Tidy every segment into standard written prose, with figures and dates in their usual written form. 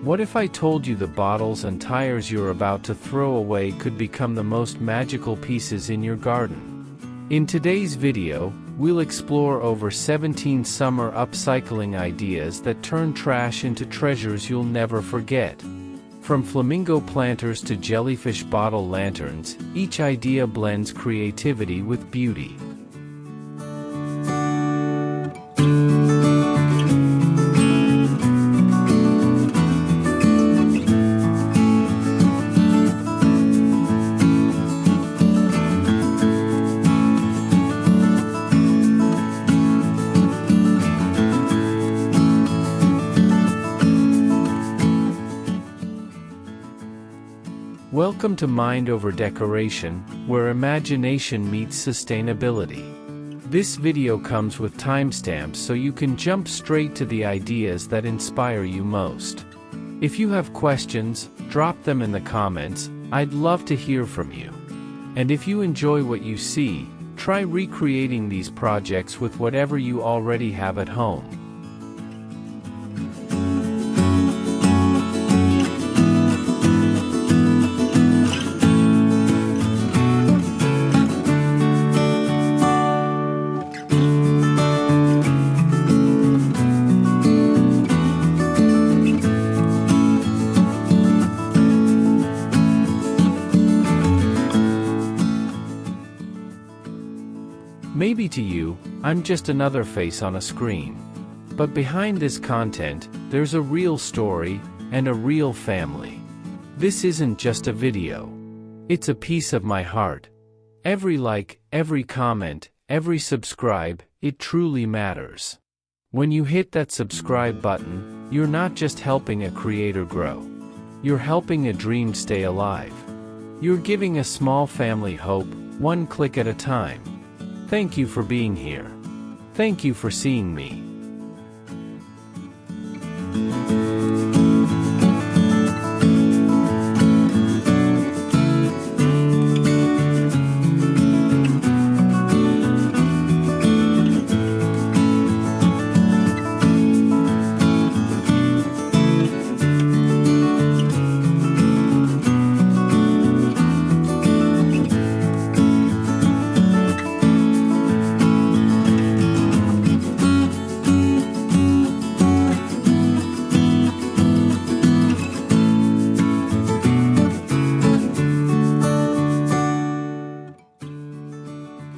What if I told you the bottles and tires you're about to throw away could become the most magical pieces in your garden? In today's video, we'll explore over 17 summer upcycling ideas that turn trash into treasures you'll never forget. From flamingo planters to jellyfish bottle lanterns, each idea blends creativity with beauty. Welcome to Mind Over Decoration, where imagination meets sustainability. This video comes with timestamps so you can jump straight to the ideas that inspire you most. If you have questions, drop them in the comments. I'd love to hear from you. And if you enjoy what you see, try recreating these projects with whatever you already have at home. Maybe to you, I'm just another face on a screen. But behind this content, there's a real story, and a real family. This isn't just a video. It's a piece of my heart. Every like, every comment, every subscribe, it truly matters. When you hit that subscribe button, you're not just helping a creator grow. You're helping a dream stay alive. You're giving a small family hope, one click at a time. Thank you for being here. Thank you for seeing me.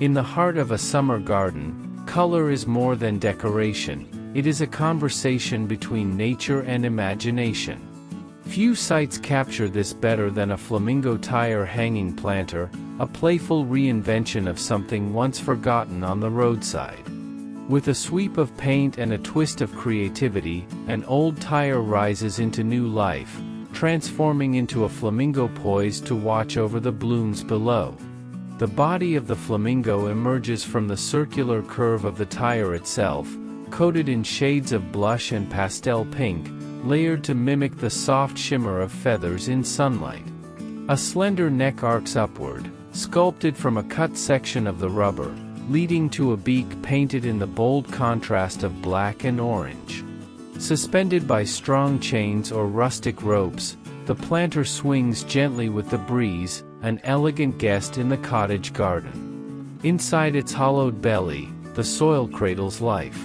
In the heart of a summer garden, color is more than decoration, it is a conversation between nature and imagination. Few sites capture this better than a flamingo tire hanging planter, a playful reinvention of something once forgotten on the roadside. With a sweep of paint and a twist of creativity, an old tire rises into new life, transforming into a flamingo poised to watch over the blooms below. The body of the flamingo emerges from the circular curve of the tire itself, coated in shades of blush and pastel pink, layered to mimic the soft shimmer of feathers in sunlight. A slender neck arcs upward, sculpted from a cut section of the rubber, leading to a beak painted in the bold contrast of black and orange. Suspended by strong chains or rustic ropes, the planter swings gently with the breeze, an elegant guest in the cottage garden. Inside its hollowed belly, the soil cradles life.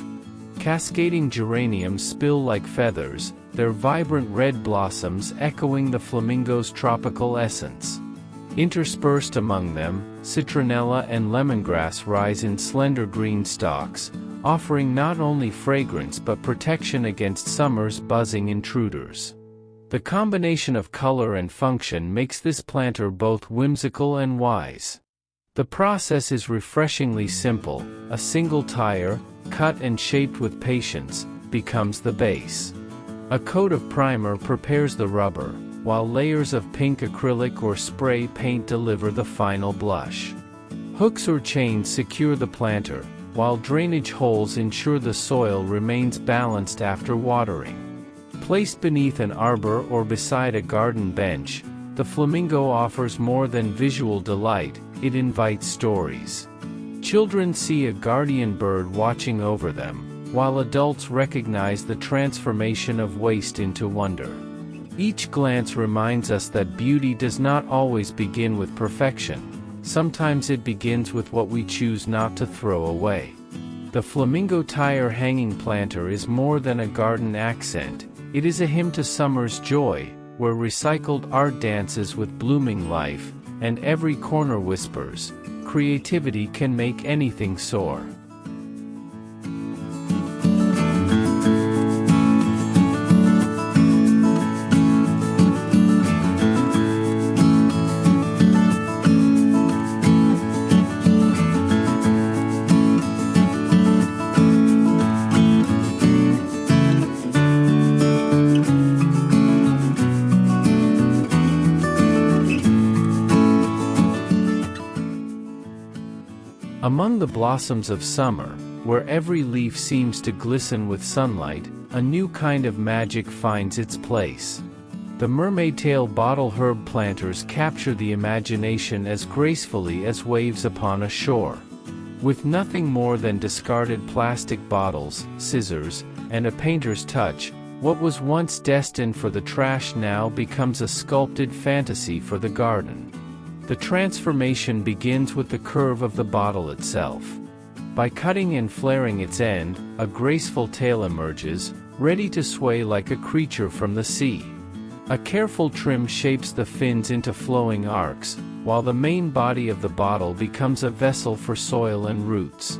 Cascading geraniums spill like feathers, their vibrant red blossoms echoing the flamingo's tropical essence. Interspersed among them, citronella and lemongrass rise in slender green stalks, offering not only fragrance but protection against summer's buzzing intruders. The combination of color and function makes this planter both whimsical and wise. The process is refreshingly simple. A single tire, cut and shaped with patience, becomes the base. A coat of primer prepares the rubber, while layers of pink acrylic or spray paint deliver the final blush. Hooks or chains secure the planter, while drainage holes ensure the soil remains balanced after watering. Placed beneath an arbor or beside a garden bench, the flamingo offers more than visual delight, it invites stories. Children see a guardian bird watching over them, while adults recognize the transformation of waste into wonder. Each glance reminds us that beauty does not always begin with perfection. Sometimes it begins with what we choose not to throw away. The flamingo tire hanging planter is more than a garden accent. It is a hymn to summer's joy, where recycled art dances with blooming life, and every corner whispers, creativity can make anything soar. Among the blossoms of summer, where every leaf seems to glisten with sunlight, a new kind of magic finds its place. The Mermaid-Tail bottle herb planters capture the imagination as gracefully as waves upon a shore. With nothing more than discarded plastic bottles, scissors, and a painter's touch, what was once destined for the trash now becomes a sculpted fantasy for the garden. The transformation begins with the curve of the bottle itself. By cutting and flaring its end, a graceful tail emerges, ready to sway like a creature from the sea. A careful trim shapes the fins into flowing arcs, while the main body of the bottle becomes a vessel for soil and roots.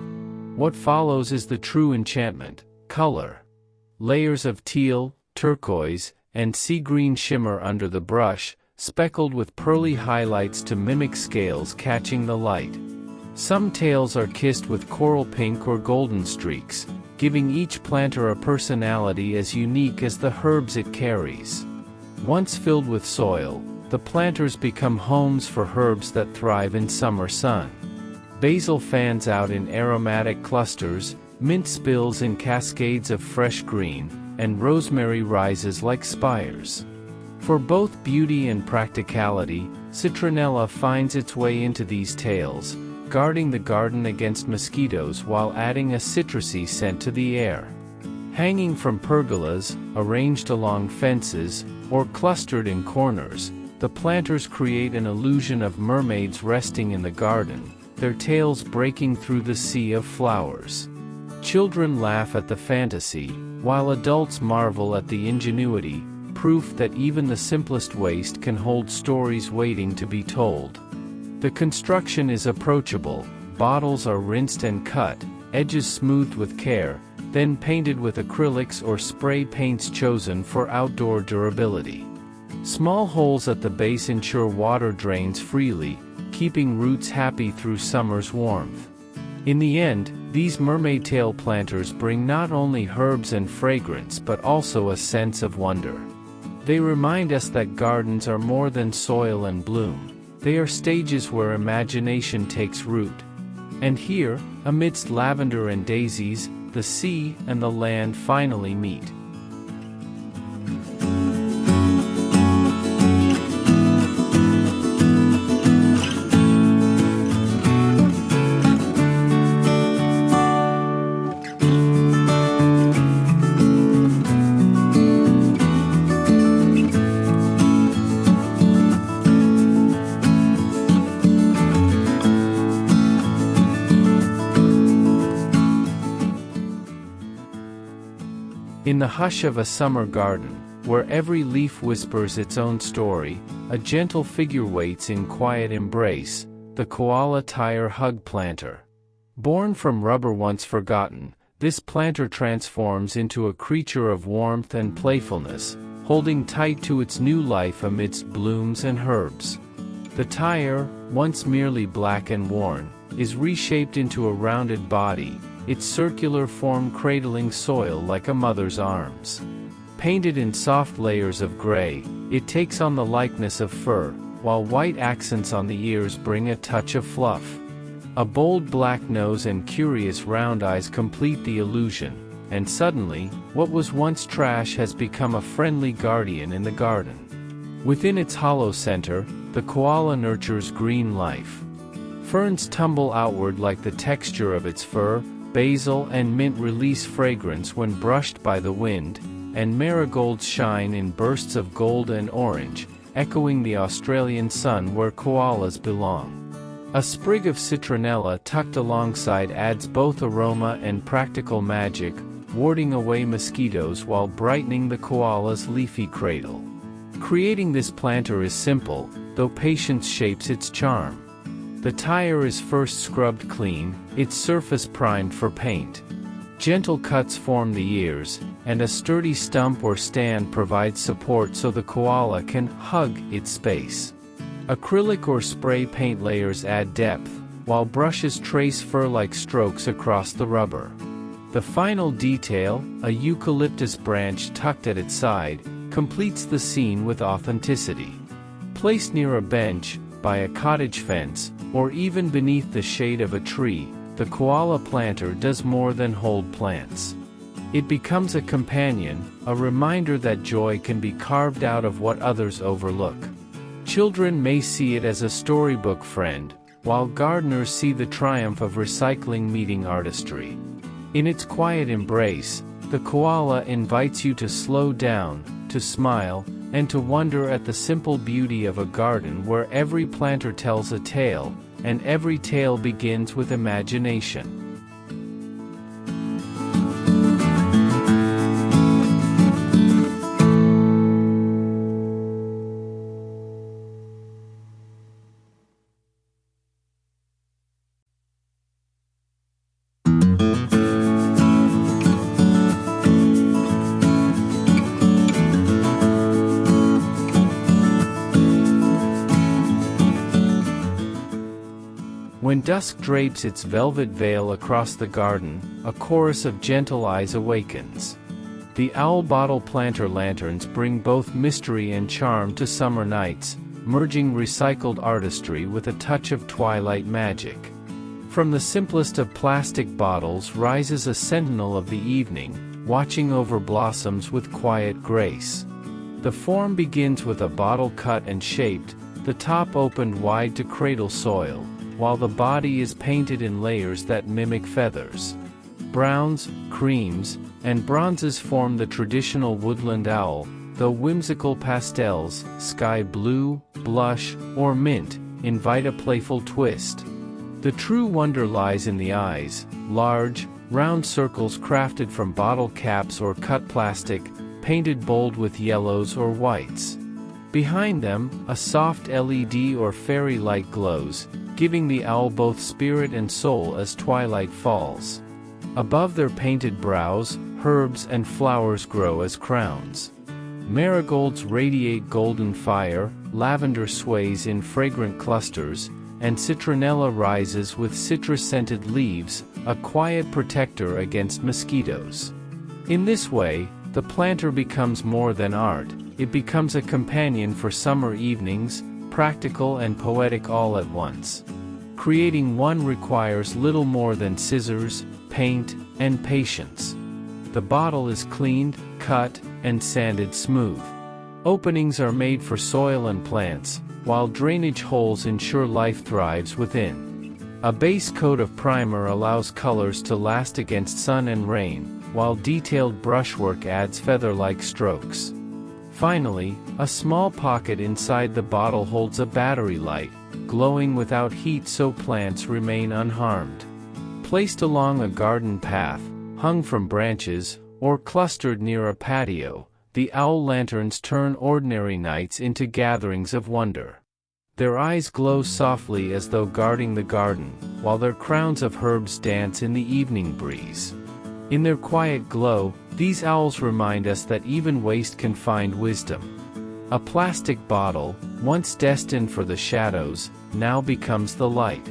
What follows is the true enchantment: color. Layers of teal, turquoise, and sea green shimmer under the brush, speckled with pearly highlights to mimic scales catching the light. Some tails are kissed with coral pink or golden streaks, giving each planter a personality as unique as the herbs it carries. Once filled with soil, the planters become homes for herbs that thrive in summer sun. Basil fans out in aromatic clusters, mint spills in cascades of fresh green, and rosemary rises like spires. For both beauty and practicality, citronella finds its way into these tails, guarding the garden against mosquitoes while adding a citrusy scent to the air. Hanging from pergolas, arranged along fences, or clustered in corners, the planters create an illusion of mermaids resting in the garden, their tails breaking through the sea of flowers. Children laugh at the fantasy, while adults marvel at the ingenuity, proof that even the simplest waste can hold stories waiting to be told. The construction is approachable. Bottles are rinsed and cut, edges smoothed with care, then painted with acrylics or spray paints chosen for outdoor durability. Small holes at the base ensure water drains freely, keeping roots happy through summer's warmth. In the end, these mermaid-tail planters bring not only herbs and fragrance but also a sense of wonder. They remind us that gardens are more than soil and bloom. They are stages where imagination takes root. And here, amidst lavender and daisies, the sea and the land finally meet. In the hush of a summer garden, where every leaf whispers its own story, a gentle figure waits in quiet embrace, the koala tire hug planter. Born from rubber once forgotten, this planter transforms into a creature of warmth and playfulness, holding tight to its new life amidst blooms and herbs. The tire, once merely black and worn, is reshaped into a rounded body, its circular form cradling soil like a mother's arms. Painted in soft layers of gray, it takes on the likeness of fur, while white accents on the ears bring a touch of fluff. A bold black nose and curious round eyes complete the illusion, and suddenly, what was once trash has become a friendly guardian in the garden. Within its hollow center, the koala nurtures green life. Ferns tumble outward like the texture of its fur, basil and mint release fragrance when brushed by the wind, and marigolds shine in bursts of gold and orange, echoing the Australian sun where koalas belong. A sprig of citronella tucked alongside adds both aroma and practical magic, warding away mosquitoes while brightening the koala's leafy cradle. Creating this planter is simple, though patience shapes its charm. The tire is first scrubbed clean, its surface primed for paint. Gentle cuts form the ears, and a sturdy stump or stand provides support so the koala can hug its space. Acrylic or spray paint layers add depth, while brushes trace fur-like strokes across the rubber. The final detail, a eucalyptus branch tucked at its side, completes the scene with authenticity. Placed near a bench, by a cottage fence, or even beneath the shade of a tree, the koala planter does more than hold plants. It becomes a companion, a reminder that joy can be carved out of what others overlook. Children may see it as a storybook friend, while gardeners see the triumph of recycling meeting artistry. In its quiet embrace, the koala invites you to slow down, to smile, and to wonder at the simple beauty of a garden where every planter tells a tale, and every tale begins with imagination. When dusk drapes its velvet veil across the garden, a chorus of gentle eyes awakens. The owl bottle planter lanterns bring both mystery and charm to summer nights, merging recycled artistry with a touch of twilight magic. From the simplest of plastic bottles rises a sentinel of the evening, watching over blossoms with quiet grace. The form begins with a bottle cut and shaped, the top opened wide to cradle soil, while the body is painted in layers that mimic feathers. Browns, creams, and bronzes form the traditional woodland owl, though whimsical pastels, sky blue, blush, or mint, invite a playful twist. The true wonder lies in the eyes, large, round circles crafted from bottle caps or cut plastic, painted bold with yellows or whites. Behind them, a soft LED or fairy light glows, giving the owl both spirit and soul as twilight falls. Above their painted brows, herbs and flowers grow as crowns. Marigolds radiate golden fire, lavender sways in fragrant clusters, and citronella rises with citrus-scented leaves, a quiet protector against mosquitoes. In this way, the planter becomes more than art, it becomes a companion for summer evenings, practical and poetic all at once. Creating one requires little more than scissors, paint, and patience. The bottle is cleaned, cut, and sanded smooth. Openings are made for soil and plants, while drainage holes ensure life thrives within. A base coat of primer allows colors to last against sun and rain, while detailed brushwork adds feather-like strokes. Finally, a small pocket inside the bottle holds a battery light, glowing without heat so plants remain unharmed. Placed along a garden path, hung from branches, or clustered near a patio, the owl lanterns turn ordinary nights into gatherings of wonder. Their eyes glow softly as though guarding the garden, while their crowns of herbs dance in the evening breeze. In their quiet glow, these owls remind us that even waste can find wisdom. A plastic bottle, once destined for the shadows, now becomes the light.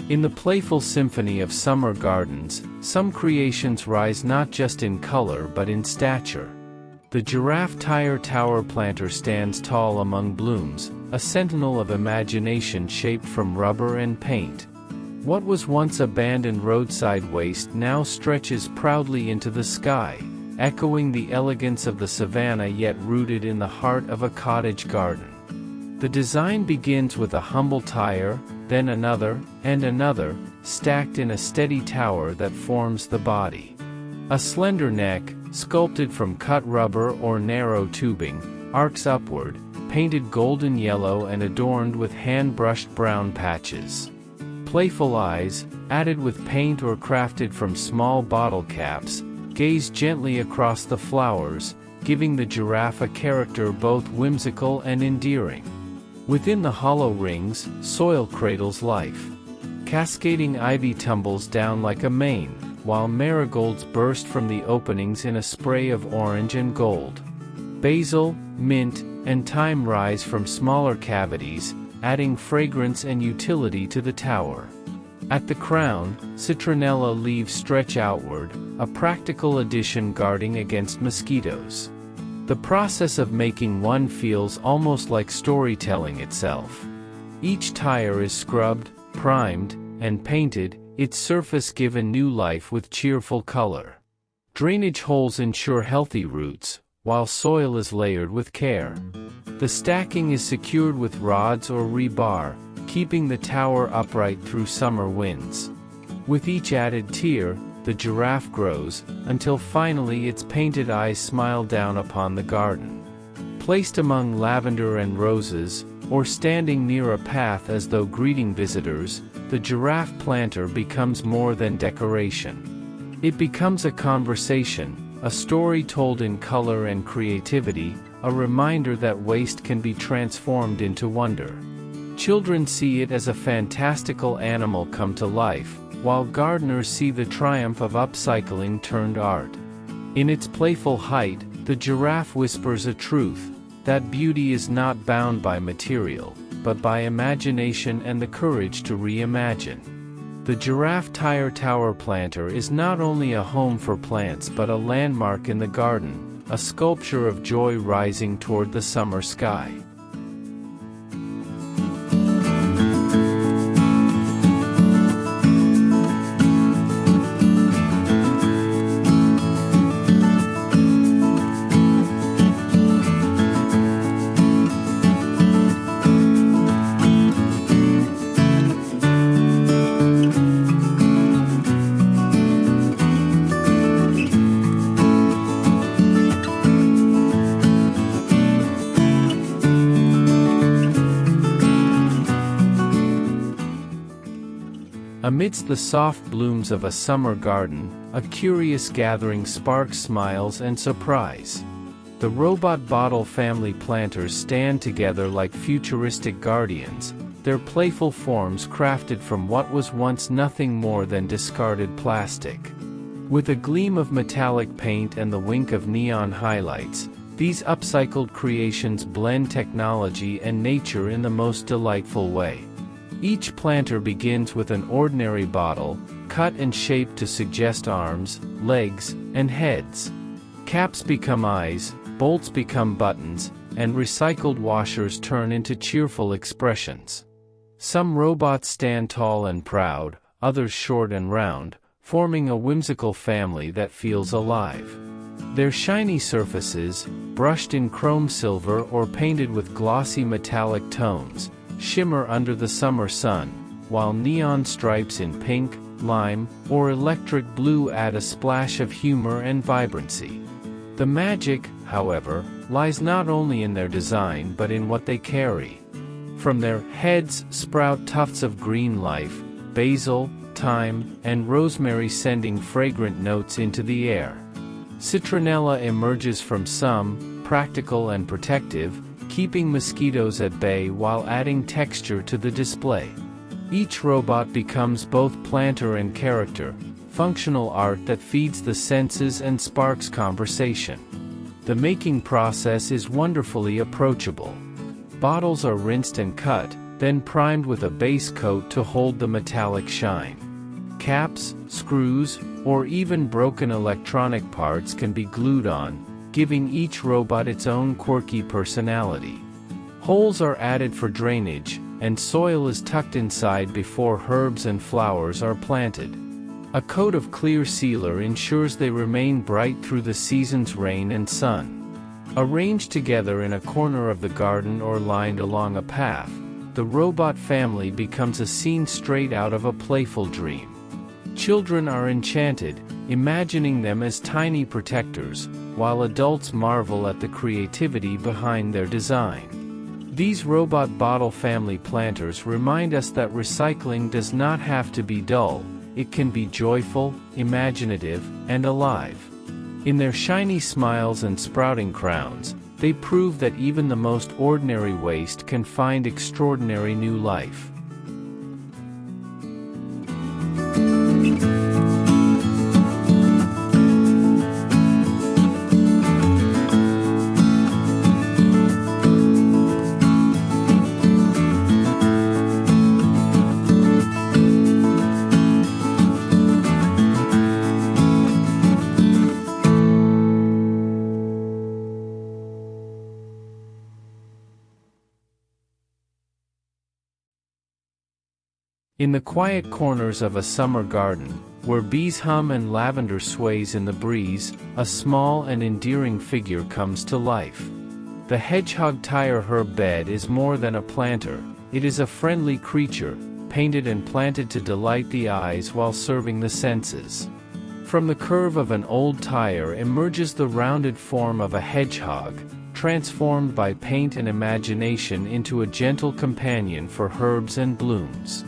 In the playful symphony of summer gardens, some creations rise not just in color but in stature. The giraffe tire tower planter stands tall among blooms, a sentinel of imagination shaped from rubber and paint. What was once abandoned roadside waste now stretches proudly into the sky, echoing the elegance of the savanna yet rooted in the heart of a cottage garden. The design begins with a humble tire, then another, and another, stacked in a steady tower that forms the body. A slender neck, sculpted from cut rubber or narrow tubing, arcs upward, painted golden yellow and adorned with hand-brushed brown patches. Playful eyes, added with paint or crafted from small bottle caps, gaze gently across the flowers, giving the giraffe a character both whimsical and endearing. Within the hollow rings, soil cradles life. Cascading ivy tumbles down like a mane, while marigolds burst from the openings in a spray of orange and gold. Basil, mint, and thyme rise from smaller cavities, adding fragrance and utility to the tower. At the crown, citronella leaves stretch outward, a practical addition guarding against mosquitoes. The process of making one feels almost like storytelling itself. Each tire is scrubbed, primed, and painted, its surface given new life with cheerful color. Drainage holes ensure healthy roots, while soil is layered with care. The stacking is secured with rods or rebar, keeping the tower upright through summer winds. With each added tier, the giraffe grows, until finally its painted eyes smile down upon the garden. Placed among lavender and roses, or standing near a path as though greeting visitors, the giraffe planter becomes more than decoration. It becomes a conversation, a story told in color and creativity, a reminder that waste can be transformed into wonder. Children see it as a fantastical animal come to life, while gardeners see the triumph of upcycling turned art. In its playful height, the giraffe whispers a truth, that beauty is not bound by material, but by imagination and the courage to reimagine. The giraffe tire tower planter is not only a home for plants but a landmark in the garden, a sculpture of joy rising toward the summer sky. Amidst the soft blooms of a summer garden, a curious gathering sparks smiles and surprise. The robot bottle family planters stand together like futuristic guardians, their playful forms crafted from what was once nothing more than discarded plastic. With a gleam of metallic paint and the wink of neon highlights, these upcycled creations blend technology and nature in the most delightful way. Each planter begins with an ordinary bottle, cut and shaped to suggest arms, legs, and heads. Caps become eyes, bolts become buttons, and recycled washers turn into cheerful expressions. Some robots stand tall and proud, others short and round, forming a whimsical family that feels alive. Their shiny surfaces, brushed in chrome silver or painted with glossy metallic tones, shimmer under the summer sun, while neon stripes in pink, lime, or electric blue add a splash of humor and vibrancy. The magic, however, lies not only in their design but in what they carry. From their heads sprout tufts of green life, basil, thyme, and rosemary sending fragrant notes into the air. Citronella emerges from some, practical and protective, keeping mosquitoes at bay while adding texture to the display. Each robot becomes both planter and character, functional art that feeds the senses and sparks conversation. The making process is wonderfully approachable. Bottles are rinsed and cut, then primed with a base coat to hold the metallic shine. Caps, screws, or even broken electronic parts can be glued on, giving each robot its own quirky personality. Holes are added for drainage, and soil is tucked inside before herbs and flowers are planted. A coat of clear sealer ensures they remain bright through the season's rain and sun. Arranged together in a corner of the garden or lined along a path, the robot family becomes a scene straight out of a playful dream. Children are enchanted, imagining them as tiny protectors, while adults marvel at the creativity behind their design. These robot bottle family planters remind us that recycling does not have to be dull, it can be joyful, imaginative, and alive. In their shiny smiles and sprouting crowns, they prove that even the most ordinary waste can find extraordinary new life. In the quiet corners of a summer garden, where bees hum and lavender sways in the breeze, a small and endearing figure comes to life. The hedgehog tire herb bed is more than a planter, it is a friendly creature, painted and planted to delight the eyes while serving the senses. From the curve of an old tire emerges the rounded form of a hedgehog, transformed by paint and imagination into a gentle companion for herbs and blooms.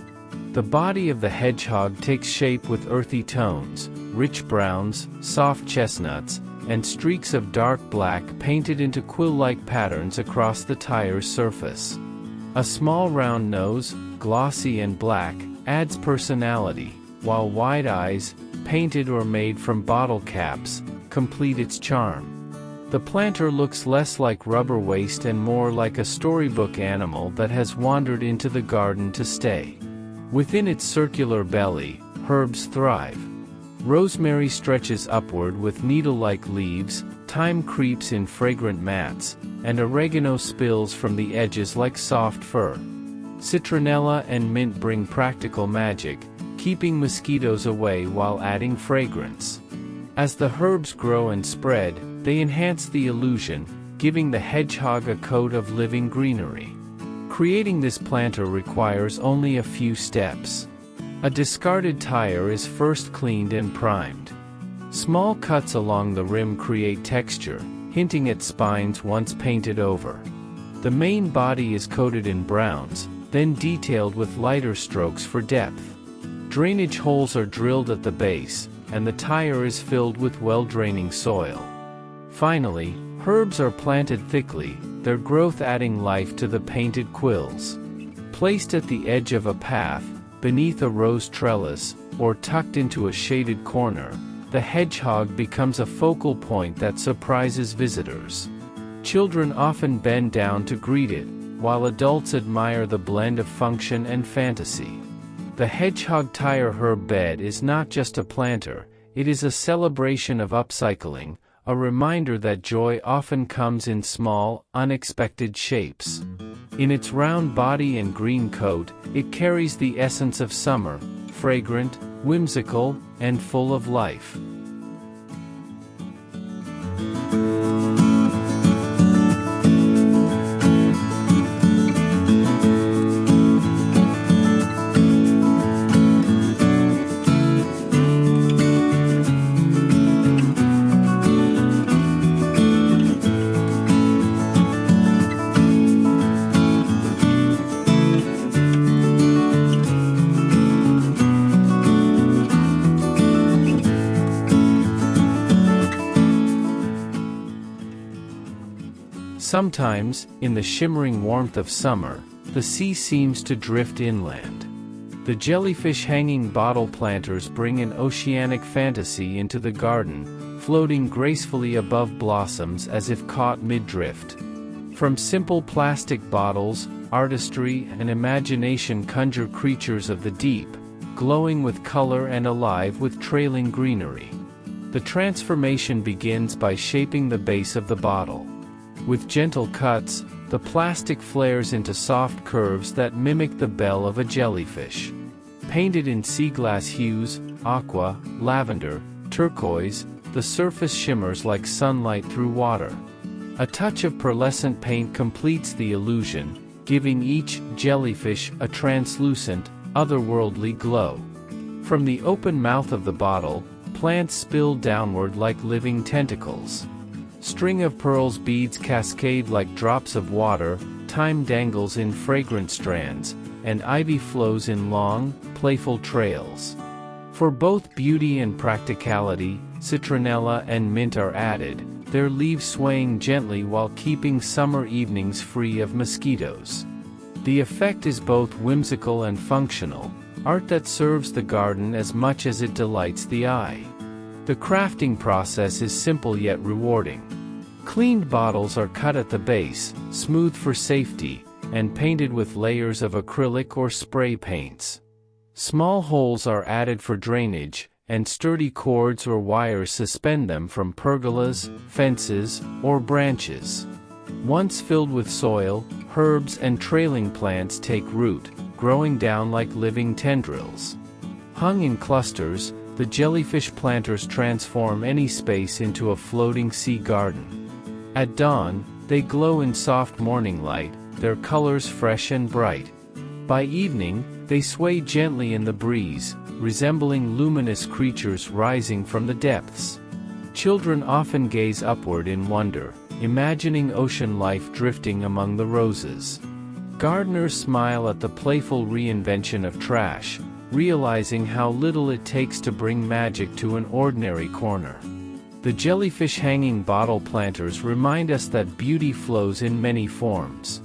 The body of the hedgehog takes shape with earthy tones, rich browns, soft chestnuts, and streaks of dark black painted into quill-like patterns across the tire's surface. A small round nose, glossy and black, adds personality, while wide eyes, painted or made from bottle caps, complete its charm. The planter looks less like rubber waste and more like a storybook animal that has wandered into the garden to stay. Within its circular belly, herbs thrive. Rosemary stretches upward with needle-like leaves, thyme creeps in fragrant mats, and oregano spills from the edges like soft fur. Citronella and mint bring practical magic, keeping mosquitoes away while adding fragrance. As the herbs grow and spread, they enhance the illusion, giving the hedgehog a coat of living greenery. Creating this planter requires only a few steps. A discarded tire is first cleaned and primed. Small cuts along the rim create texture, hinting at spines once painted over. The main body is coated in browns, then detailed with lighter strokes for depth. Drainage holes are drilled at the base, and the tire is filled with well-draining soil. Finally, herbs are planted thickly, their growth adding life to the painted quills. Placed at the edge of a path, beneath a rose trellis, or tucked into a shaded corner, the hedgehog becomes a focal point that surprises visitors. Children often bend down to greet it, while adults admire the blend of function and fantasy. The hedgehog tire herb bed is not just a planter, it is a celebration of upcycling, a reminder that joy often comes in small, unexpected shapes. In its round body and green coat, it carries the essence of summer, fragrant, whimsical, and full of life. Sometimes, in the shimmering warmth of summer, the sea seems to drift inland. The jellyfish hanging bottle planters bring an oceanic fantasy into the garden, floating gracefully above blossoms as if caught mid-drift. From simple plastic bottles, artistry and imagination conjure creatures of the deep, glowing with color and alive with trailing greenery. The transformation begins by shaping the base of the bottle. With gentle cuts, the plastic flares into soft curves that mimic the bell of a jellyfish. Painted in sea glass hues, aqua, lavender, turquoise, the surface shimmers like sunlight through water. A touch of pearlescent paint completes the illusion, giving each jellyfish a translucent, otherworldly glow. From the open mouth of the bottle, plants spill downward like living tentacles. String of pearls beads cascade like drops of water, thyme dangles in fragrant strands, and ivy flows in long, playful trails. For both beauty and practicality, citronella and mint are added, their leaves swaying gently while keeping summer evenings free of mosquitoes. The effect is both whimsical and functional, art that serves the garden as much as it delights the eye. The crafting process is simple yet rewarding. Cleaned bottles are cut at the base, smooth for safety, and painted with layers of acrylic or spray paints. Small holes are added for drainage, and sturdy cords or wires suspend them from pergolas, fences, or branches. Once filled with soil, herbs and trailing plants take root, growing down like living tendrils. Hung in clusters, the jellyfish planters transform any space into a floating sea garden. At dawn, they glow in soft morning light, their colors fresh and bright. By evening, they sway gently in the breeze, resembling luminous creatures rising from the depths. Children often gaze upward in wonder, imagining ocean life drifting among the roses. Gardeners smile at the playful reinvention of trash, realizing how little it takes to bring magic to an ordinary corner. The jellyfish hanging bottle planters remind us that beauty flows in many forms.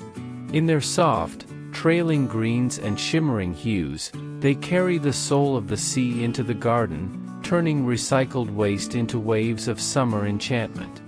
In their soft, trailing greens and shimmering hues, they carry the soul of the sea into the garden, turning recycled waste into waves of summer enchantment.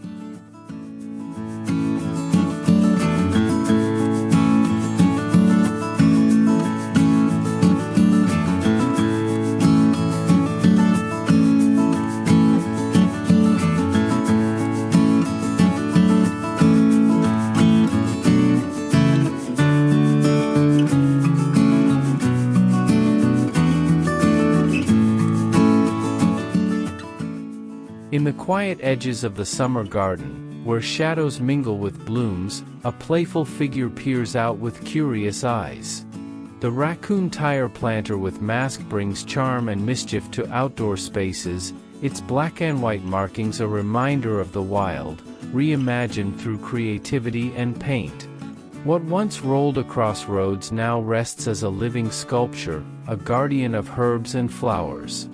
In the quiet edges of the summer garden, where shadows mingle with blooms, a playful figure peers out with curious eyes. The raccoon tire planter with mask brings charm and mischief to outdoor spaces, its black and white markings a reminder of the wild, reimagined through creativity and paint. What once rolled across roads now rests as a living sculpture, a guardian of herbs and flowers.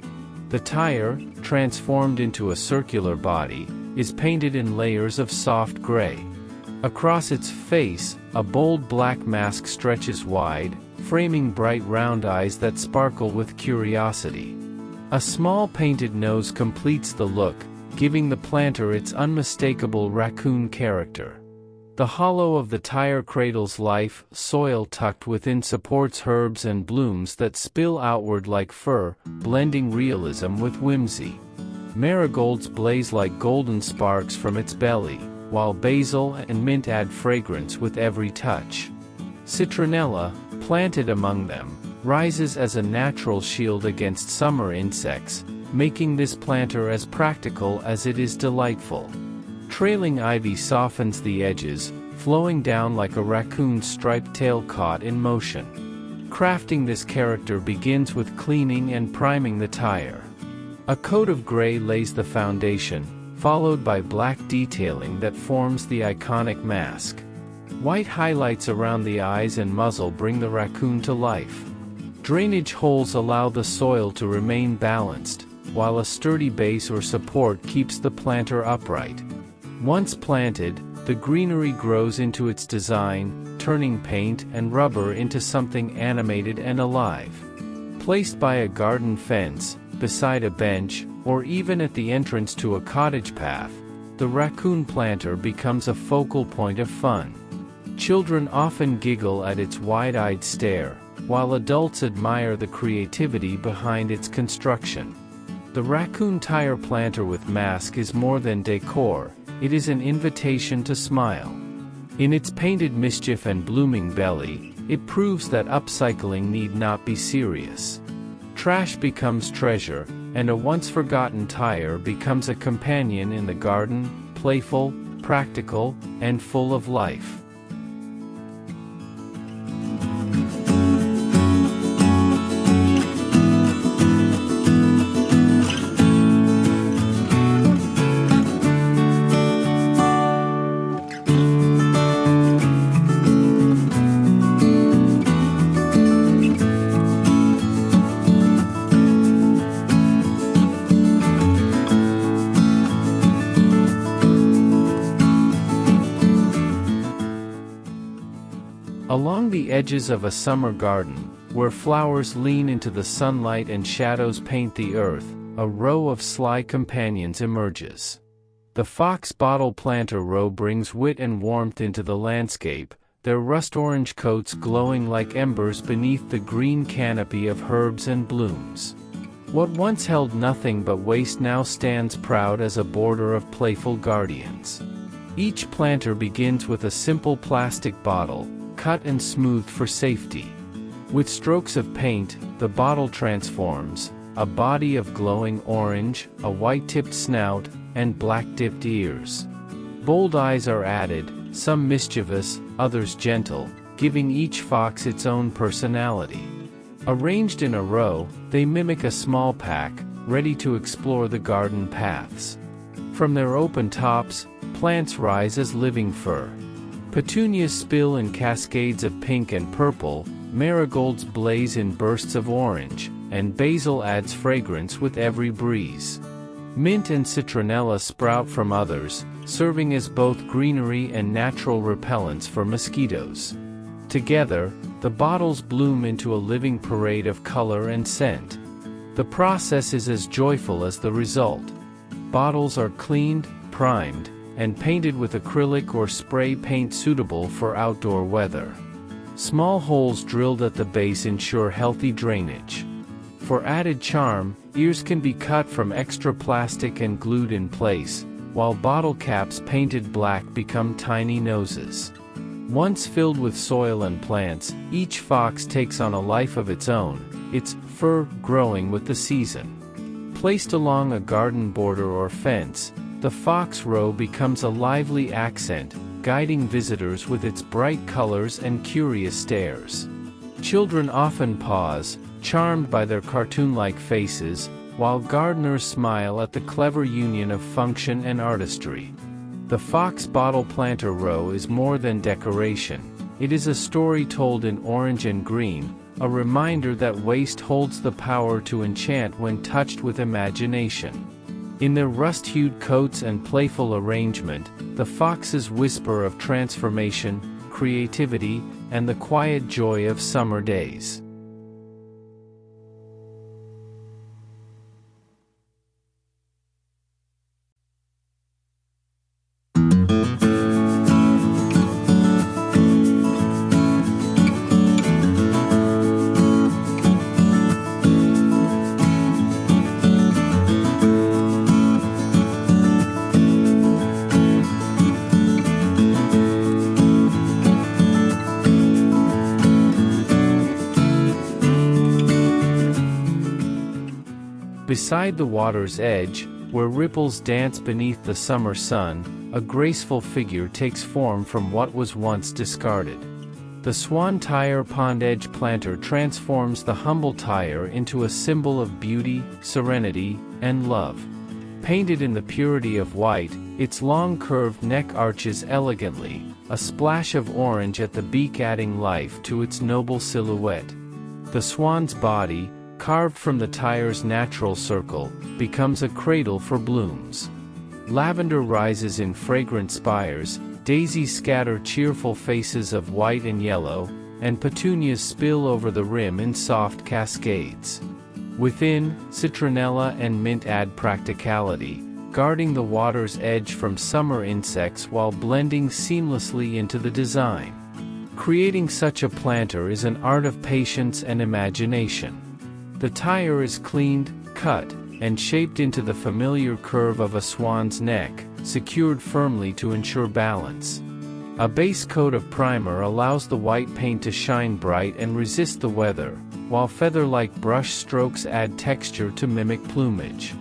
The tire, transformed into a circular body, is painted in layers of soft gray. Across its face, a bold black mask stretches wide, framing bright round eyes that sparkle with curiosity. A small painted nose completes the look, giving the planter its unmistakable raccoon character. The hollow of the tire cradles life, soil tucked within supports herbs and blooms that spill outward like fur, blending realism with whimsy. Marigolds blaze like golden sparks from its belly, while basil and mint add fragrance with every touch. Citronella, planted among them, rises as a natural shield against summer insects, making this planter as practical as it is delightful. Trailing ivy softens the edges, flowing down like a raccoon's striped tail caught in motion. Crafting this character begins with cleaning and priming the tire. A coat of gray lays the foundation, followed by black detailing that forms the iconic mask. White highlights around the eyes and muzzle bring the raccoon to life. Drainage holes allow the soil to remain balanced, while a sturdy base or support keeps the planter upright. Once planted, the greenery grows into its design, turning paint and rubber into something animated and alive. Placed by a garden fence, beside a bench, or even at the entrance to a cottage path, the raccoon planter becomes a focal point of fun. Children often giggle at its wide-eyed stare, while adults admire the creativity behind its construction. The raccoon tire planter with mask is more than decor, it is an invitation to smile. In its painted mischief and blooming belly, it proves that upcycling need not be serious. Trash becomes treasure, and a once-forgotten tire becomes a companion in the garden, playful, practical, and full of life. Along the edges of a summer garden, where flowers lean into the sunlight and shadows paint the earth, a row of sly companions emerges. The fox bottle planter row brings wit and warmth into the landscape, their rust-orange coats glowing like embers beneath the green canopy of herbs and blooms. What once held nothing but waste now stands proud as a border of playful guardians. Each planter begins with a simple plastic bottle, cut and smoothed for safety. With strokes of paint, the bottle transforms, a body of glowing orange, a white-tipped snout, and black-dipped ears. Bold eyes are added, some mischievous, others gentle, giving each fox its own personality. Arranged in a row, they mimic a small pack, ready to explore the garden paths. From their open tops, plants rise as living fur. Petunias spill in cascades of pink and purple, marigolds blaze in bursts of orange, and basil adds fragrance with every breeze. Mint and citronella sprout from others, serving as both greenery and natural repellents for mosquitoes. Together, the bottles bloom into a living parade of color and scent. The process is as joyful as the result. Bottles are cleaned, primed, and painted with acrylic or spray paint suitable for outdoor weather. Small holes drilled at the base ensure healthy drainage. For added charm, ears can be cut from extra plastic and glued in place, while bottle caps painted black become tiny noses. Once filled with soil and plants, each fox takes on a life of its own, its fur growing with the season. Placed along a garden border or fence, the fox row becomes a lively accent, guiding visitors with its bright colors and curious stares. Children often pause, charmed by their cartoon-like faces, while gardeners smile at the clever union of function and artistry. The fox bottle planter row is more than decoration. It is a story told in orange and green, a reminder that waste holds the power to enchant when touched with imagination. In their rust-hued coats and playful arrangement, the foxes whisper of transformation, creativity, and the quiet joy of summer days. Beside the water's edge, where ripples dance beneath the summer sun, a graceful figure takes form from what was once discarded. The Swan tire pond edge planter transforms the humble tire into a symbol of beauty, serenity, and love. Painted in the purity of white, its long curved neck arches elegantly, a splash of orange at the beak adding life to its noble silhouette. The swan's body, carved from the tire's natural circle, becomes a cradle for blooms. Lavender rises in fragrant spires, daisies scatter cheerful faces of white and yellow, and petunias spill over the rim in soft cascades. Within, citronella and mint add practicality, guarding the water's edge from summer insects while blending seamlessly into the design. Creating such a planter is an art of patience and imagination. The tire is cleaned, cut, and shaped into the familiar curve of a swan's neck, secured firmly to ensure balance. A base coat of primer allows the white paint to shine bright and resist the weather, while feather-like brush strokes add texture to mimic plumage.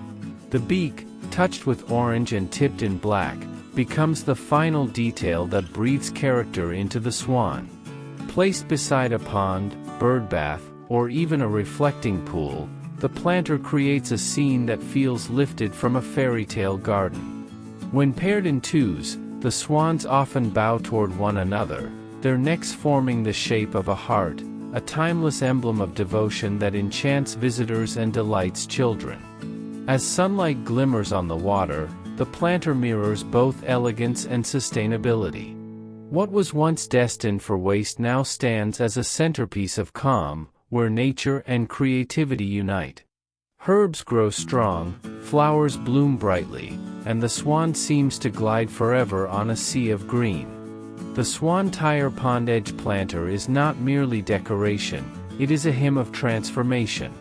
The beak, touched with orange and tipped in black, becomes the final detail that breathes character into the swan. Placed beside a pond, birdbath, or even a reflecting pool, the planter creates a scene that feels lifted from a fairy tale garden. When paired in twos, the swans often bow toward one another, their necks forming the shape of a heart, a timeless emblem of devotion that enchants visitors and delights children. As sunlight glimmers on the water, the planter mirrors both elegance and sustainability. What was once destined for waste now stands as a centerpiece of calm, where nature and creativity unite. Herbs grow strong, flowers bloom brightly, and the swan seems to glide forever on a sea of green. The Swan Tire Pond Edge Planter is not merely decoration, it is a hymn of transformation.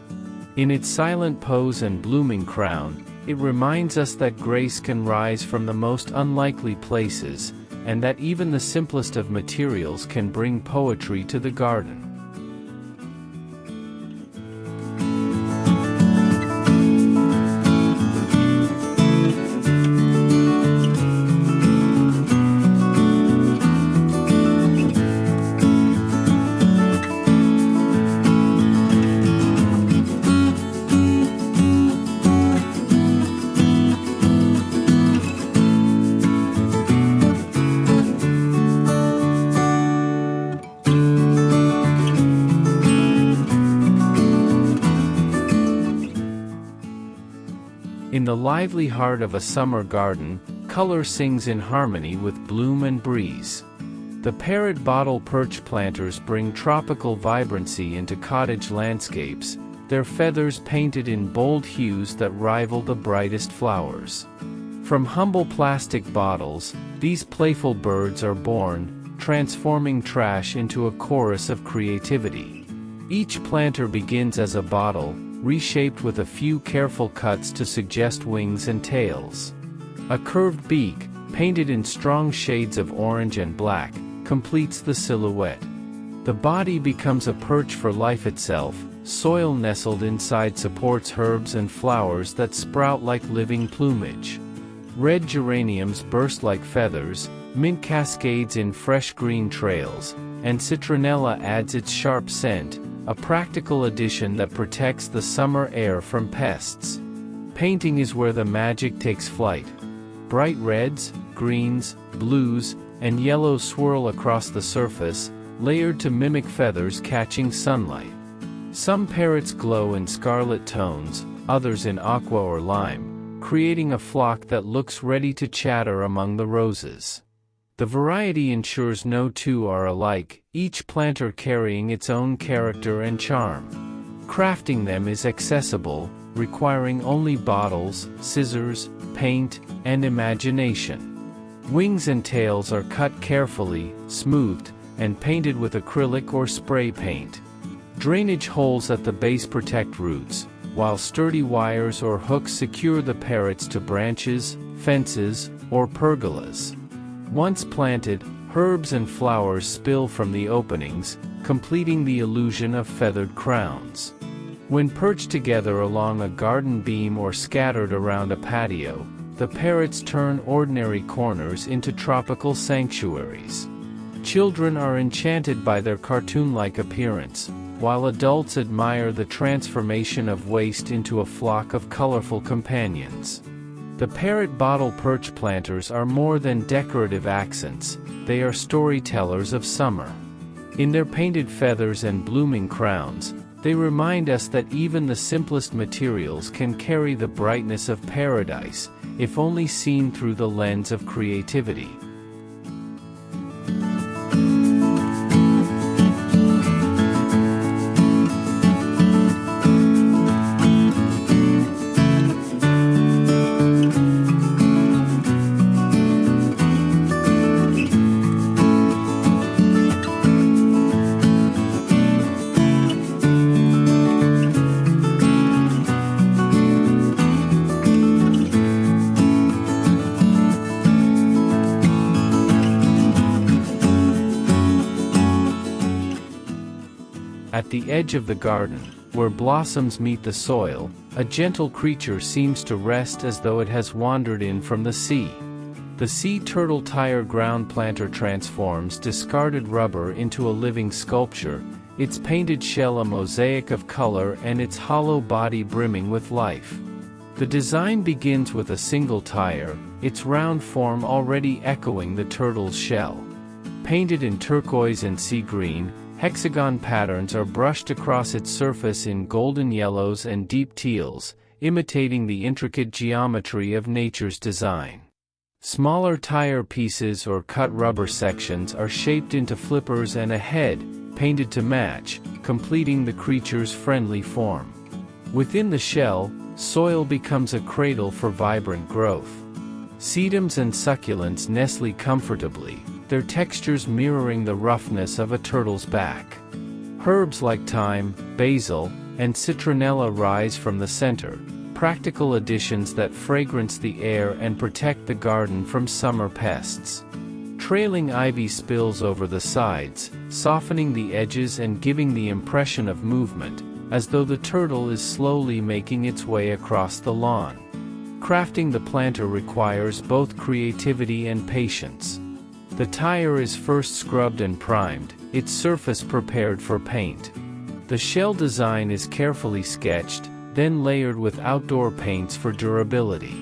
In its silent pose and blooming crown, it reminds us that grace can rise from the most unlikely places, and that even the simplest of materials can bring poetry to the garden. In the lively heart of a summer garden, color sings in harmony with bloom and breeze. The Parrot bottle perch planters bring tropical vibrancy into cottage landscapes, their feathers painted in bold hues that rival the brightest flowers. From humble plastic bottles, these playful birds are born, transforming trash into a chorus of creativity. Each planter begins as a bottle, reshaped with a few careful cuts to suggest wings and tails. A curved beak, painted in strong shades of orange and black, completes the silhouette. The body becomes a perch for life itself, soil nestled inside supports herbs and flowers that sprout like living plumage. Red geraniums burst like feathers, mint cascades in fresh green trails, and citronella adds its sharp scent, a practical addition that protects the summer air from pests. Painting is where the magic takes flight. Bright reds, greens, blues, and yellows swirl across the surface, layered to mimic feathers catching sunlight. Some parrots glow in scarlet tones, others in aqua or lime, creating a flock that looks ready to chatter among the roses. The variety ensures no two are alike, each planter carrying its own character and charm. Crafting them is accessible, requiring only bottles, scissors, paint, and imagination. Wings and tails are cut carefully, smoothed, and painted with acrylic or spray paint. Drainage holes at the base protect roots, while sturdy wires or hooks secure the parrots to branches, fences, or pergolas. Once planted, herbs and flowers spill from the openings, completing the illusion of feathered crowns. When perched together along a garden beam or scattered around a patio, the parrots turn ordinary corners into tropical sanctuaries. Children are enchanted by their cartoon-like appearance, while adults admire the transformation of waste into a flock of colorful companions. The Parrot bottle perch planters are more than decorative accents, they are storytellers of summer. In their painted feathers and blooming crowns, they remind us that even the simplest materials can carry the brightness of paradise, if only seen through the lens of creativity. At the edge of the garden, where blossoms meet the soil, a gentle creature seems to rest as though it has wandered in from the sea. The sea turtle tire ground planter transforms discarded rubber into a living sculpture, its painted shell a mosaic of color and its hollow body brimming with life. The design begins with a single tire, its round form already echoing the turtle's shell. Painted in turquoise and sea green, hexagon patterns are brushed across its surface in golden yellows and deep teals, imitating the intricate geometry of nature's design. Smaller tire pieces or cut rubber sections are shaped into flippers and a head, painted to match, completing the creature's friendly form. Within the shell, soil becomes a cradle for vibrant growth. Sedums and succulents nestle comfortably, their textures mirroring the roughness of a turtle's back. Herbs like thyme, basil, and citronella rise from the center, practical additions that fragrance the air and protect the garden from summer pests. Trailing ivy spills over the sides, softening the edges and giving the impression of movement, as though the turtle is slowly making its way across the lawn. Crafting the planter requires both creativity and patience. The tire is first scrubbed and primed, its surface prepared for paint. The shell design is carefully sketched, then layered with outdoor paints for durability.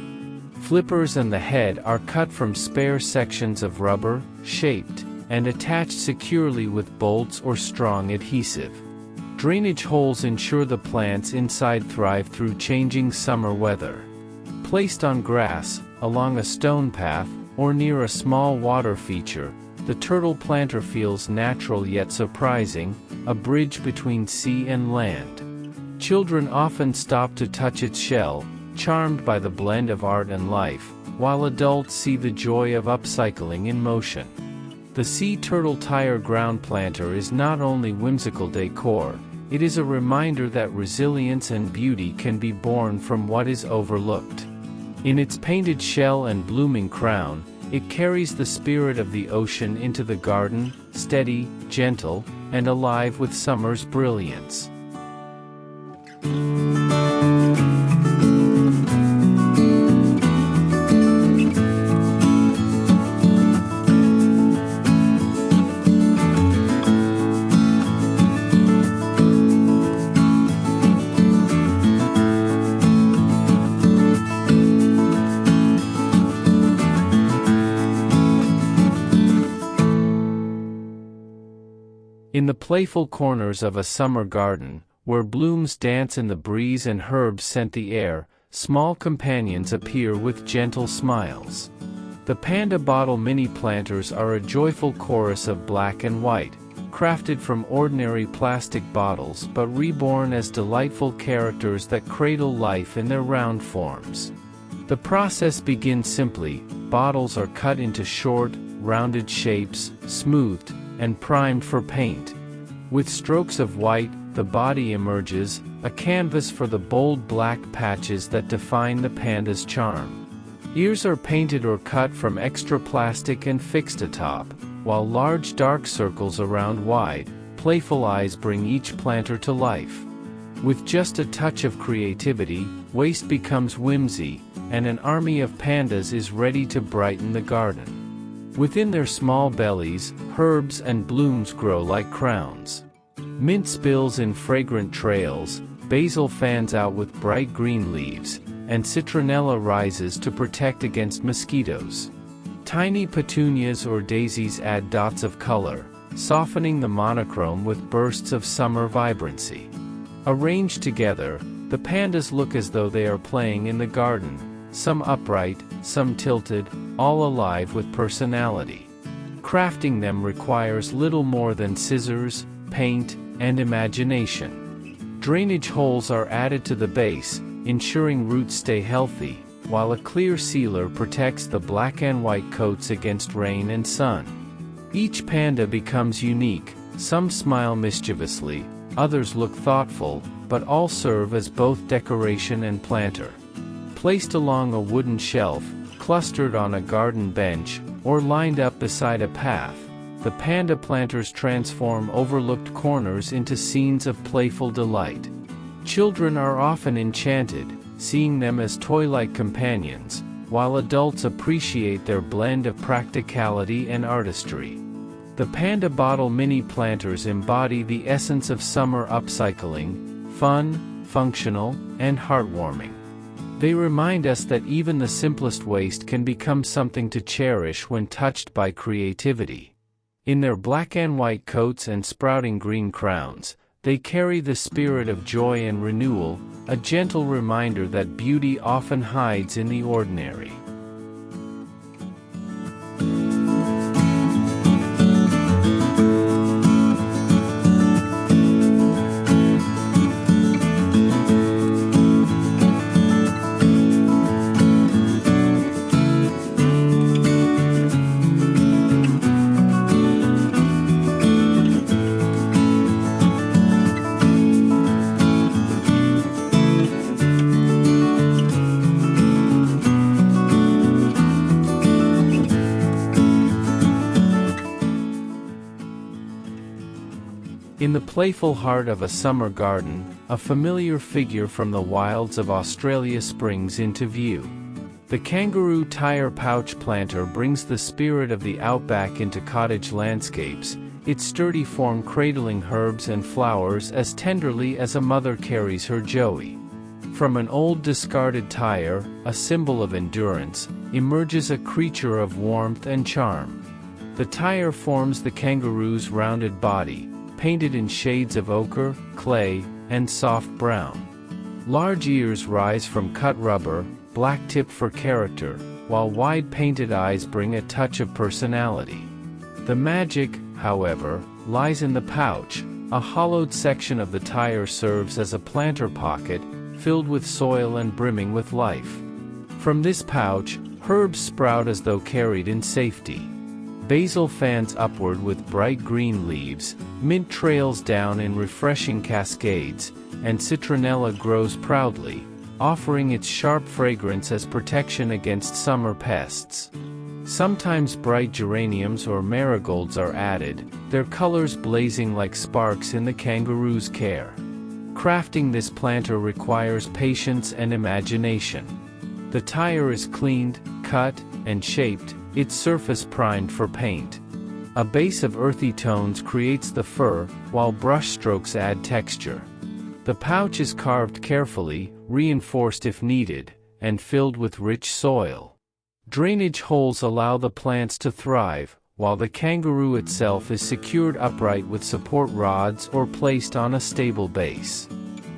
Flippers and the head are cut from spare sections of rubber, shaped, and attached securely with bolts or strong adhesive. Drainage holes ensure the plants inside thrive through changing summer weather. Placed on grass, along a stone path, or near a small water feature, the turtle planter feels natural yet surprising, a bridge between sea and land. Children often stop to touch its shell, charmed by the blend of art and life, while adults see the joy of upcycling in motion. The sea turtle tire ground planter is not only whimsical decor, it is a reminder that resilience and beauty can be born from what is overlooked. In its painted shell and blooming crown, it carries the spirit of the ocean into the garden, steady, gentle, and alive with summer's brilliance. In the playful corners of a summer garden, where blooms dance in the breeze and herbs scent the air, small companions appear with gentle smiles. The Panda bottle mini planters are a joyful chorus of black and white, crafted from ordinary plastic bottles but reborn as delightful characters that cradle life in their round forms. The process begins simply. Bottles are cut into short, rounded shapes, smoothed, and primed for paint. With strokes of white, the body emerges, a canvas for the bold black patches that define the panda's charm. Ears are painted or cut from extra plastic and fixed atop, while large dark circles around wide, playful eyes bring each planter to life. With just a touch of creativity, waste becomes whimsy, and an army of pandas is ready to brighten the garden. Within their small bellies, herbs and blooms grow like crowns. Mint spills in fragrant trails, basil fans out with bright green leaves, and citronella rises to protect against mosquitoes. Tiny petunias or daisies add dots of color, softening the monochrome with bursts of summer vibrancy. Arranged together, the pandas look as though they are playing in the garden, some upright, some tilted, all alive with personality. Crafting them requires little more than scissors, paint, and imagination. Drainage holes are added to the base, ensuring roots stay healthy, while a clear sealer protects the black and white coats against rain and sun. Each panda becomes unique, some smile mischievously, others look thoughtful, but all serve as both decoration and planter. Placed along a wooden shelf, clustered on a garden bench, or lined up beside a path, the panda planters transform overlooked corners into scenes of playful delight. Children are often enchanted, seeing them as toy-like companions, while adults appreciate their blend of practicality and artistry. The Panda Bottle Mini Planters embody the essence of summer upcycling: fun, functional, and heartwarming. They remind us that even the simplest waste can become something to cherish when touched by creativity. In their black and white coats and sprouting green crowns, they carry the spirit of joy and renewal, a gentle reminder that beauty often hides in the ordinary. In the playful heart of a summer garden, a familiar figure from the wilds of Australia springs into view. The kangaroo tire pouch planter brings the spirit of the outback into cottage landscapes, its sturdy form cradling herbs and flowers as tenderly as a mother carries her joey. From an old discarded tire, a symbol of endurance, emerges a creature of warmth and charm. The tire forms the kangaroo's rounded body, painted in shades of ochre, clay, and soft brown. Large ears rise from cut rubber, black tip for character, while wide painted eyes bring a touch of personality. The magic, however, lies in the pouch. A hollowed section of the tire serves as a planter pocket, filled with soil and brimming with life. From this pouch, herbs sprout as though carried in safety. Basil fans upward with bright green leaves, mint trails down in refreshing cascades, and citronella grows proudly, offering its sharp fragrance as protection against summer pests. Sometimes bright geraniums or marigolds are added, their colors blazing like sparks in the kangaroo's care. Crafting this planter requires patience and imagination. The tire is cleaned, cut, and shaped, its surface primed for paint. A base of earthy tones creates the fur, while brushstrokes add texture. The pouch is carved carefully, reinforced if needed, and filled with rich soil. Drainage holes allow the plants to thrive, while the kangaroo itself is secured upright with support rods or placed on a stable base.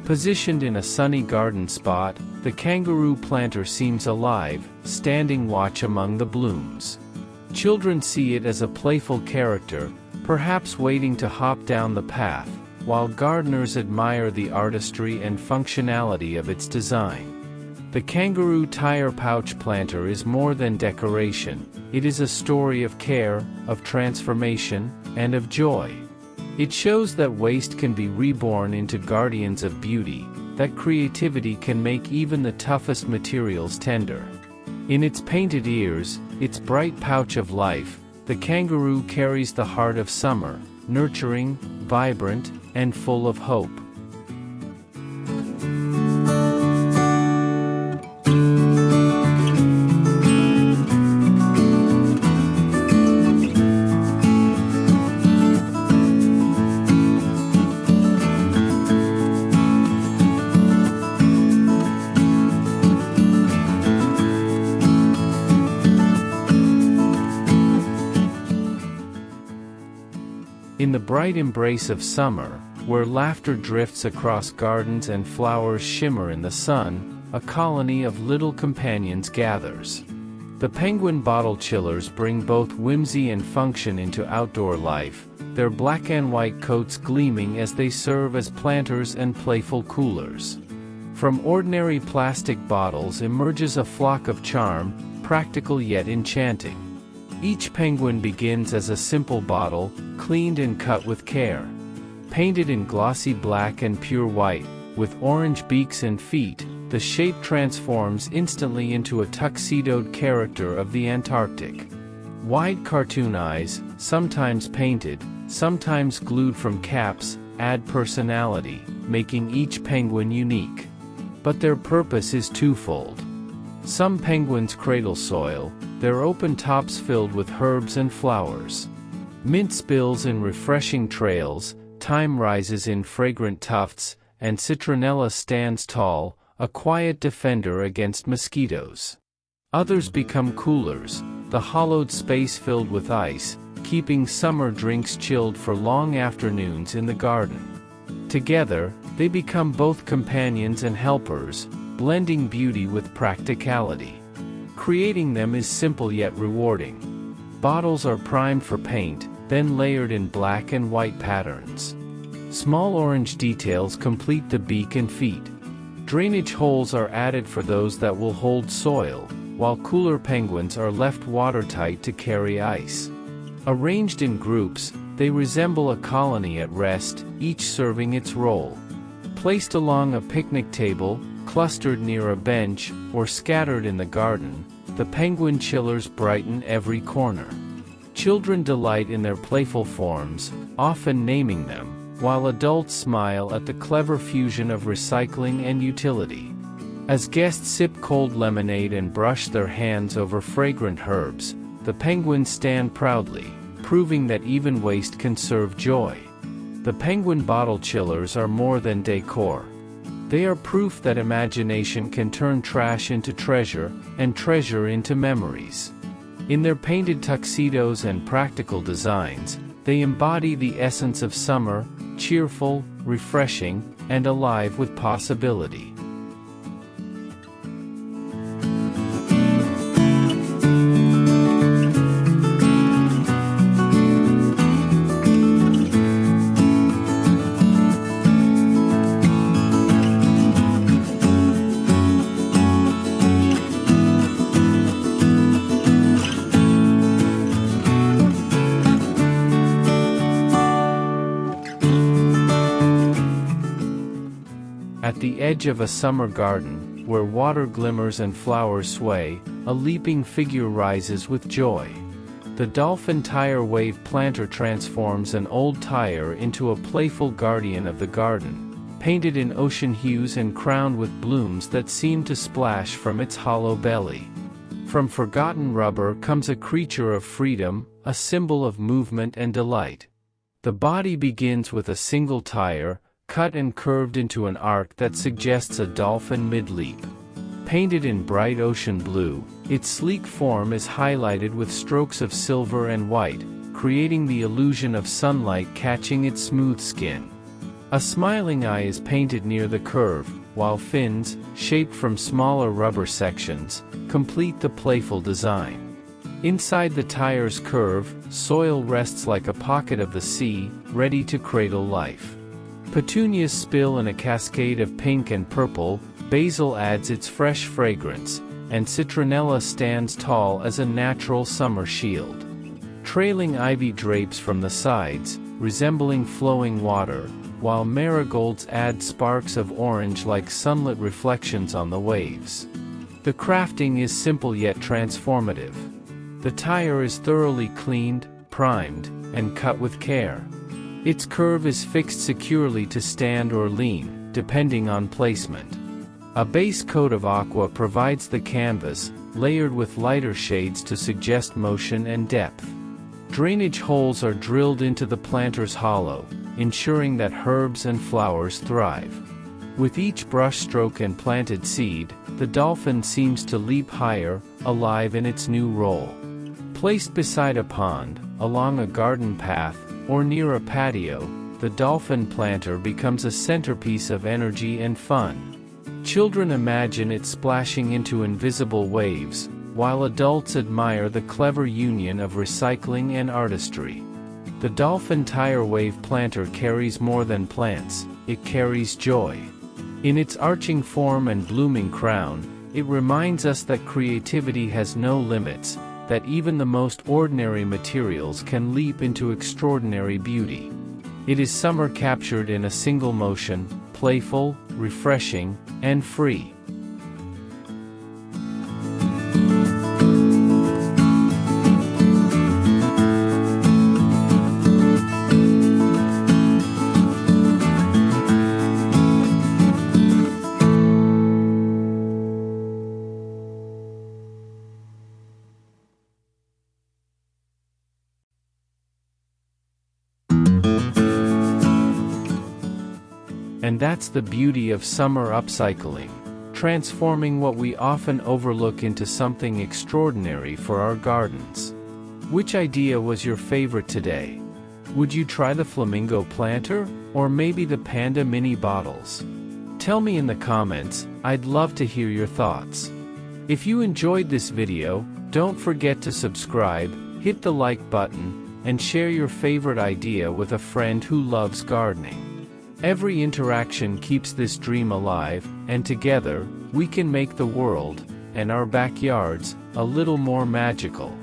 Positioned in a sunny garden spot, the kangaroo planter seems alive, standing watch among the blooms. Children see it as a playful character, perhaps waiting to hop down the path, while gardeners admire the artistry and functionality of its design. The kangaroo tire pouch planter is more than decoration, it is a story of care, of transformation, and of joy. It shows that waste can be reborn into guardians of beauty, that creativity can make even the toughest materials tender. In its painted ears, its bright pouch of life, the kangaroo carries the heart of summer, nurturing, vibrant, and full of hope. In the bright embrace of summer, where laughter drifts across gardens and flowers shimmer in the sun, a colony of little companions gathers. The penguin bottle chillers bring both whimsy and function into outdoor life, their black and white coats gleaming as they serve as planters and playful coolers. From ordinary plastic bottles emerges a flock of charm, practical yet enchanting. Each penguin begins as a simple bottle, cleaned and cut with care. Painted in glossy black and pure white, with orange beaks and feet, the shape transforms instantly into a tuxedoed character of the Antarctic. Wide cartoon eyes, sometimes painted, sometimes glued from caps, add personality, making each penguin unique. But their purpose is twofold. Some penguins cradle soil, their open tops filled with herbs and flowers. Mint spills in refreshing trails, thyme rises in fragrant tufts, and citronella stands tall, a quiet defender against mosquitoes. Others become coolers, the hollowed space filled with ice, keeping summer drinks chilled for long afternoons in the garden. Together, they become both companions and helpers, blending beauty with practicality. Creating them is simple yet rewarding. Bottles are primed for paint, then layered in black and white patterns. Small orange details complete the beak and feet. Drainage holes are added for those that will hold soil, while cooler penguins are left watertight to carry ice. Arranged in groups, they resemble a colony at rest, each serving its role. Placed along a picnic table, clustered near a bench, or scattered in the garden, the penguin chillers brighten every corner. Children delight in their playful forms, often naming them, while adults smile at the clever fusion of recycling and utility. As guests sip cold lemonade and brush their hands over fragrant herbs, the penguins stand proudly, proving that even waste can serve joy. The penguin bottle chillers are more than decor. They are proof that imagination can turn trash into treasure, and treasure into memories. In their painted tuxedos and practical designs, they embody the essence of summer, cheerful, refreshing, and alive with possibility. At the edge of a summer garden, where water glimmers and flowers sway, a leaping figure rises with joy. The dolphin tire wave planter transforms an old tire into a playful guardian of the garden, painted in ocean hues and crowned with blooms that seem to splash from its hollow belly. From forgotten rubber comes a creature of freedom, a symbol of movement and delight. The body begins with a single tire, cut and curved into an arc that suggests a dolphin mid-leap. Painted in bright ocean blue, its sleek form is highlighted with strokes of silver and white, creating the illusion of sunlight catching its smooth skin. A smiling eye is painted near the curve, while fins, shaped from smaller rubber sections, complete the playful design. Inside the tire's curve, soil rests like a pocket of the sea, ready to cradle life. Petunias spill in a cascade of pink and purple, basil adds its fresh fragrance, and citronella stands tall as a natural summer shield. Trailing ivy drapes from the sides, resembling flowing water, while marigolds add sparks of orange like sunlit reflections on the waves. The crafting is simple yet transformative. The tire is thoroughly cleaned, primed, and cut with care. Its curve is fixed securely to stand or lean, depending on placement. A base coat of aqua provides the canvas, layered with lighter shades to suggest motion and depth. Drainage holes are drilled into the planter's hollow, ensuring that herbs and flowers thrive. With each brushstroke and planted seed, the dolphin seems to leap higher, alive in its new role. Placed beside a pond, along a garden path, or near a patio, the dolphin planter becomes a centerpiece of energy and fun. Children imagine it splashing into invisible waves, while adults admire the clever union of recycling and artistry. The dolphin tire wave planter carries more than plants, it carries joy. In its arching form and blooming crown, it reminds us that creativity has no limits, that even the most ordinary materials can leap into extraordinary beauty. It is summer captured in a single motion, playful, refreshing, and free. And that's the beauty of summer upcycling, transforming what we often overlook into something extraordinary for our gardens. Which idea was your favorite today? Would you try the flamingo planter, or maybe the panda mini bottles? Tell me in the comments, I'd love to hear your thoughts. If you enjoyed this video, don't forget to subscribe, hit the like button, and share your favorite idea with a friend who loves gardening. Every interaction keeps this dream alive, and together, we can make the world, and our backyards, a little more magical.